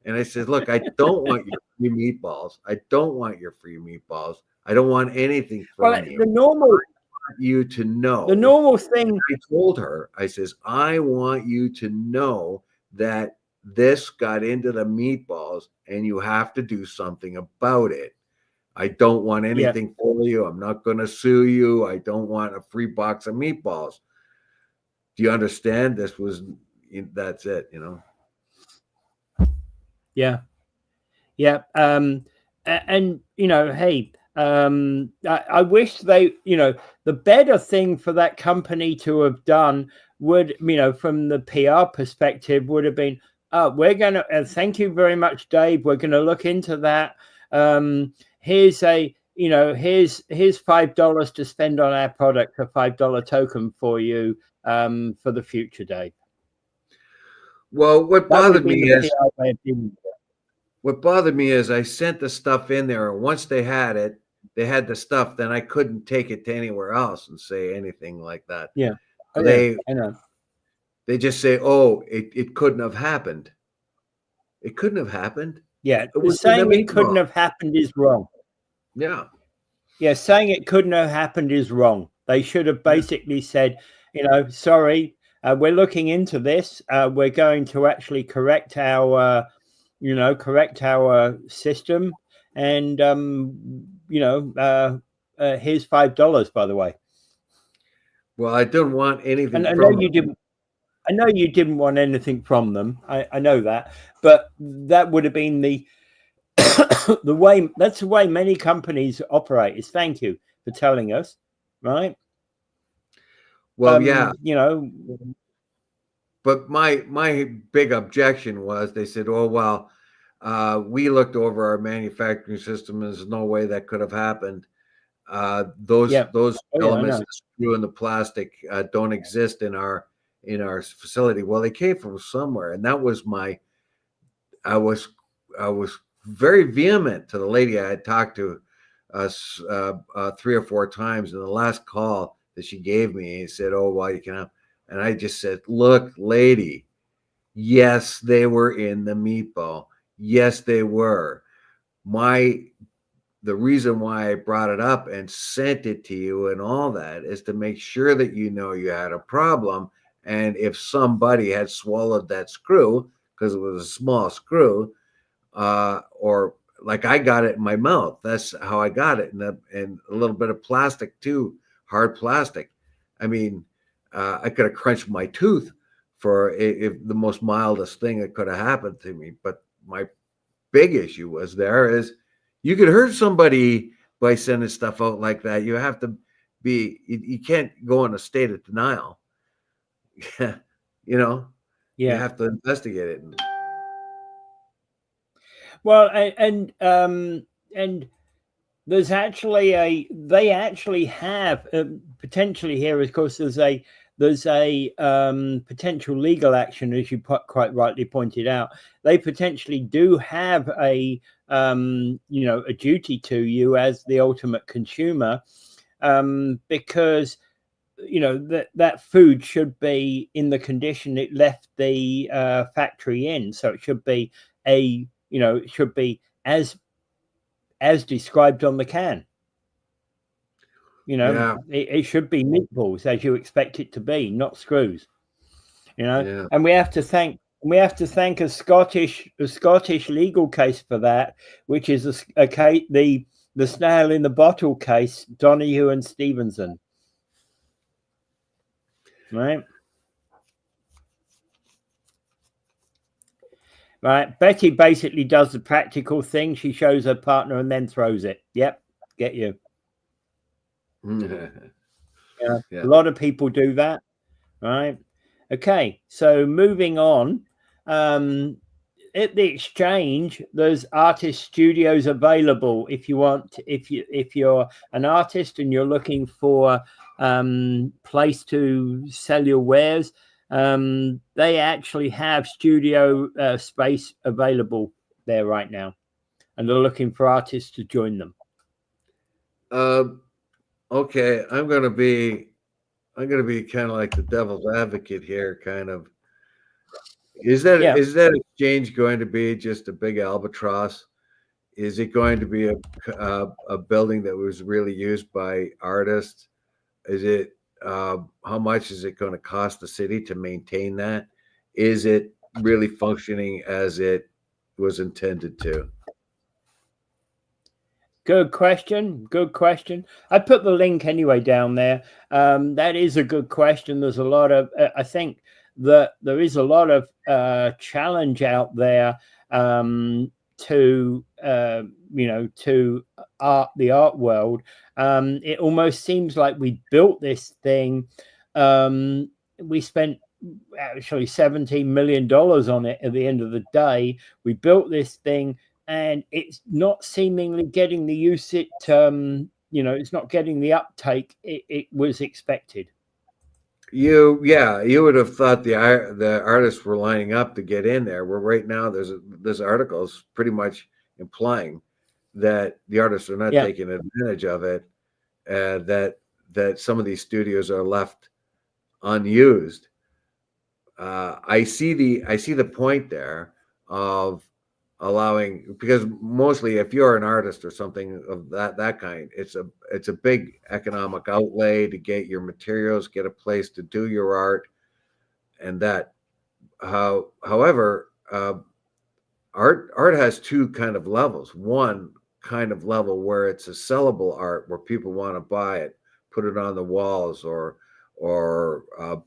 And I said, look, I don't want your free meatballs. I don't want your free meatballs. I don't want anything Well, from you. I want you to know. the normal thing. I told her, I says, I want you to know that this got into the meatballs and you have to do something about it. I don't want Yeah. anything for you. I'm not going to sue you. I don't want a free box of meatballs. Do you understand? That's it, you know? Yeah. Yeah. And you know, hey, I wish they, you know, the better thing for that company to have done would, you know, from the PR perspective, would have been, we're going to, thank you very much, Dave. We're going to look into that. Here's a, you know, here's $5 to spend on our product, a $5 token for you for the future, Dave. Well, What bothered me is I sent the stuff in there, and once they had it, they had the stuff, then I couldn't take it to anywhere else and say anything like that. Yeah. So I know. they just say, oh, it couldn't have happened. It couldn't have happened. Yeah, It was saying it couldn't have happened is wrong. Yeah. Yeah, saying it couldn't have happened is wrong. They should have basically said, you know, sorry, we're looking into this. We're going to actually correct our, you know, correct our system. And, you know, here's $5, by the way. Well, I didn't want anything And I from know you didn't. I know you didn't want anything from them. I know that, but that would have been the the way. That's the way many companies operate. Is thank you for telling us, right? Well, yeah. You know, But my big objection was they said, oh, well, we looked over our manufacturing system and there's no way that could have happened. Those elements, the screw and the plastic, don't exist in our facility. Well, they came from somewhere, and that was I was very vehement to the lady I had talked to 3 or 4 times. In the last call that she gave me, he said, oh, well, you can have, and I just said, look, lady, yes, they were in the meatball. Yes, they were. The reason why I brought it up and sent it to you and all that is to make sure that you know you had a problem. And if somebody had swallowed that screw, because it was a small screw, or like I got it in my mouth. That's how I got it. And a little bit of plastic too, hard plastic. I mean, I could have crunched my tooth for if the most mildest thing that could have happened to me. But my big issue was there is you could hurt somebody by sending stuff out like that. You have to you can't go in a state of denial. You know, you have to investigate it. Well, and there's actually they actually have potentially here, of course, there's a potential legal action, as you quite rightly pointed out. They potentially do have a you know, a duty to you as the ultimate consumer, because you know that food should be in the condition it left the factory in, so it should be you know, it should be as described on the can. You know, it should be meatballs as you expect it to be, not screws. You know, and we have to thank a Scottish legal case for that, which is a case, the snail in the bottle case, Donahue and Stevenson. Right. Right. Betty basically does the practical thing. She shows her partner and then throws it. Yep. Get you. Yeah. A lot of people do that. Right. Okay. So moving on. At the Exchange, there's artist studios available if you want. If you're an artist and you're looking for place to sell your wares, they actually have studio space available there right now, and they're looking for artists to join them. Okay, I'm gonna be kind of like the devil's advocate here, kind of. Yeah. Is that exchange going to be just a big albatross? Is it going to be a building that was really used by artists? Is it how much is it going to cost the city to maintain that? Is it really functioning as it was intended to? Good question. Good question. I put the link anyway down there. That is a good question. There's a lot of, I think that there is a lot of challenge out there to, to the art world. It almost seems like we built this thing. We spent actually $17 million on it at the end of the day. We built this thing and it's not seemingly getting the use it's not getting the uptake it was expected. You would have thought the artists were lining up to get in there. Where right now this article is pretty much implying that the artists are not Yeah. taking advantage of it, that some of these studios are left unused. I see the point there of allowing, because mostly if you're an artist or something of that kind, it's a big economic outlay to get your materials, get a place to do your art, and that. However, art has two kind of levels. One kind of level where it's a sellable art, where people want to buy it, put it on the walls, or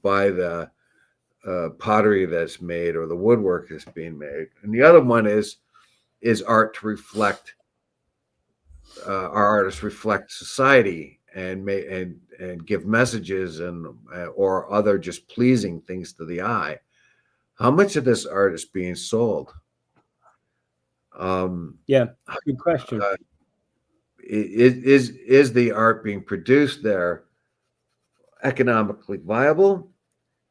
buy the pottery that's made or the woodwork that's being made. And the other one is art to reflect our artists reflect society and give messages and or other just pleasing things to the eye. How much of this art is being sold? Yeah, good question. Is the art being produced there economically viable,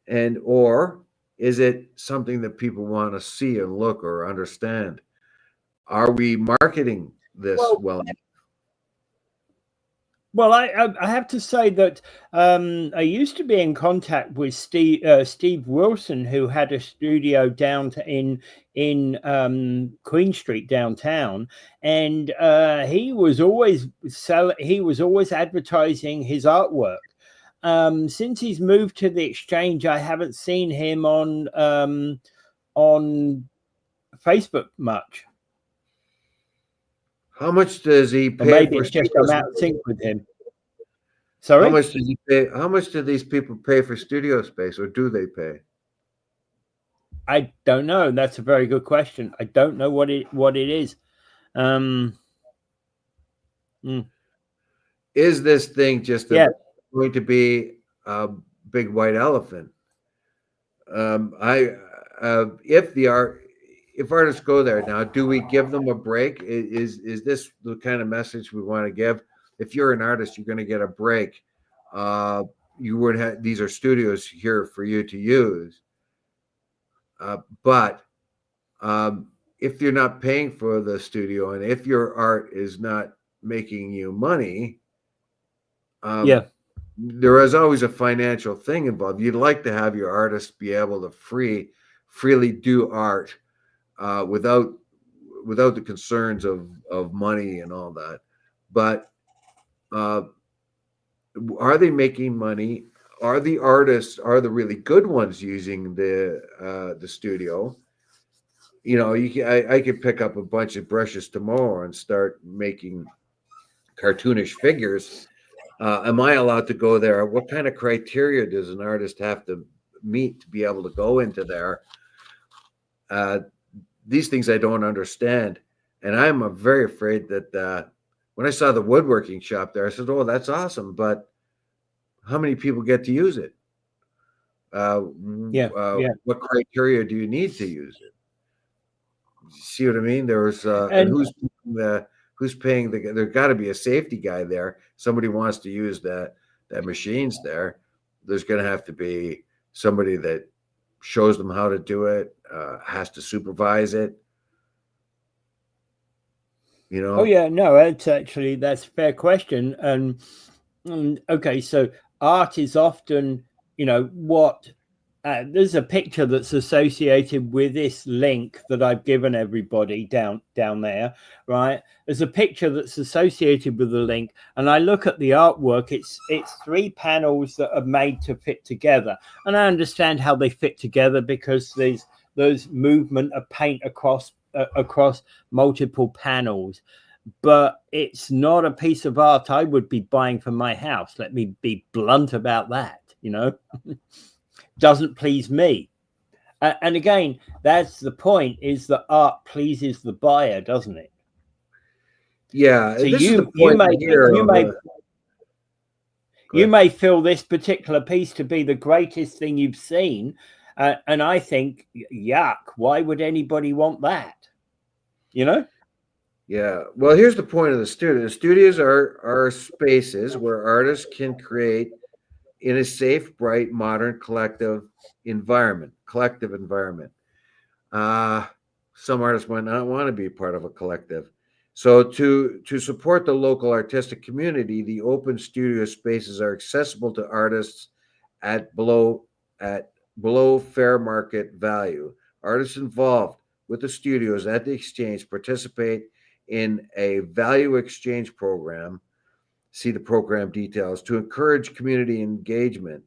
and or is it something that people want to see and look or understand? Are we marketing this well well? Well, I have to say that I used to be in contact with Steve Wilson, who had a studio in Queen Street downtown, and he was always advertising his artwork. Since he's moved to the exchange, I haven't seen him on Facebook much. How much does he Or pay maybe for it's just I'm studios? out of sync with him. How Sorry? much does he pay? How much do these people pay for studio space, or do they pay? I don't know. That's a very good question. I don't know what it is. Um, mm, Is this thing just yeah, going to be a big white elephant? I if artists go there now, do we give them a break? Is this the kind of message we want to give? If you're an artist, you're going to get a break. You would have These are studios here for you to use, but if you're not paying for the studio and if your art is not making you money, um, yeah, there is always a financial thing involved. You'd like to have your artists be able to freely do art without the concerns of money and all that. But uh, are they making money? Are the really good ones using the studio? I could pick up a bunch of brushes tomorrow and start making cartoonish figures. Am I allowed to go there? What kind of criteria does an artist have to meet to be able to go into there? Uh, these things I don't understand, and I'm very afraid that when I saw the woodworking shop there, I said, "Oh, that's awesome," but how many people get to use it? yeah, yeah. What criteria do you need to use it? See what I mean? There's and And who's paying the? There's got to be a safety guy there. Somebody wants to use that machines there. There's going to have to be somebody that shows them how to do it. Has to supervise it. You oh know. yeah, no, that's a fair question. And Okay, so art is often, what there's a picture that's associated with this link that I've given everybody down there, right? There's a picture that's associated with the link, and I look at the artwork. It's 3 panels that are made to fit together, and I understand how they fit together because there's movement of paint across multiple panels. But it's not a piece of art I would be buying for my house. Let me be blunt about that. Doesn't please me. And again, that's the point: is that art pleases the buyer, doesn't it? Yeah, So this is the you point may here. you may feel this particular piece to be the greatest thing you've seen, and I think, yuck, why would anybody want that? Yeah. Well, here's the point of the studio. The studios are spaces where artists can create in a safe, bright, modern, collective environment. Some artists might not want to be part of a collective. So to support the local artistic community, the open studio spaces are accessible to artists at below fair market value. Artists involved with the studios at the exchange participate in a value exchange program. See the program details to encourage community engagement.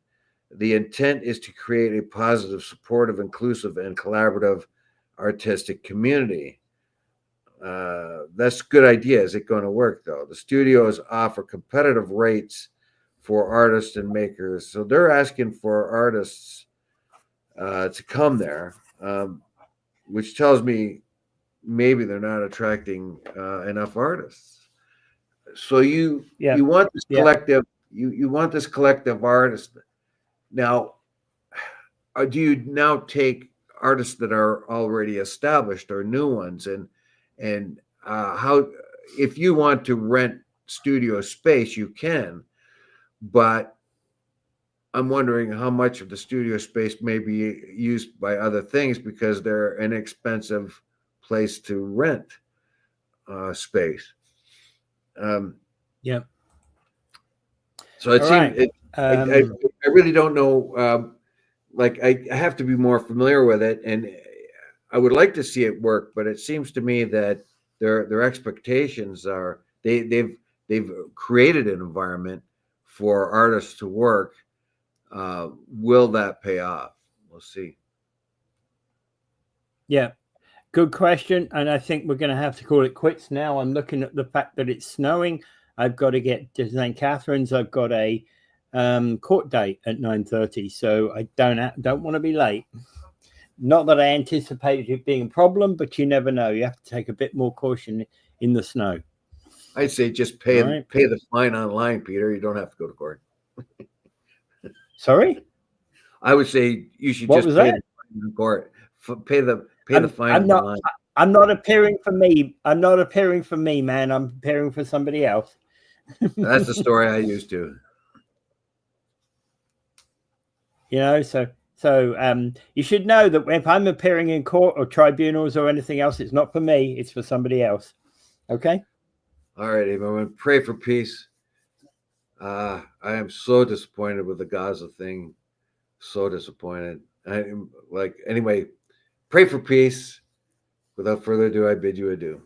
The intent is to create a positive, supportive, inclusive, and collaborative artistic community. That's a good idea. Is it going to work, though? The studios offer competitive rates for artists and makers. So they're asking for artists to come there, which tells me maybe they're not attracting enough artists. So you want this collective, you want this collective artist. Now, do you now take artists that are already established or new ones, and how, if you want to rent studio space, you can, but I'm wondering how much of the studio space may be used by other things because they're an expensive place to rent space. Yeah. So it seems I really don't know. Like I have to be more familiar with it, and I would like to see it work, but it seems to me that their expectations are they've created an environment for artists to work. Will that pay off? We'll see. Yeah, good question. And I think we're going to have to call it quits now. I'm looking at the fact that it's snowing. I've got to get to St. Catharines. I've got a court date at 9:30, so I don't want to be late. Not that I anticipated it being a problem, but you never know. You have to take a bit more caution in the snow. I'd say just pay the fine online, Peter. You don't have to go to court. Sorry? I would say you should just pay the fine in court. Pay the fine online. I'm not appearing for me. I'm not appearing for me, man. I'm appearing for somebody else. That's the story I used to. So you should know that if I'm appearing in court or tribunals or anything else, it's not for me. It's for somebody else. Okay? All right, everyone. Pray for peace. I am so disappointed with the Gaza thing. So disappointed. Anyway, pray for peace. Without further ado, I bid you adieu.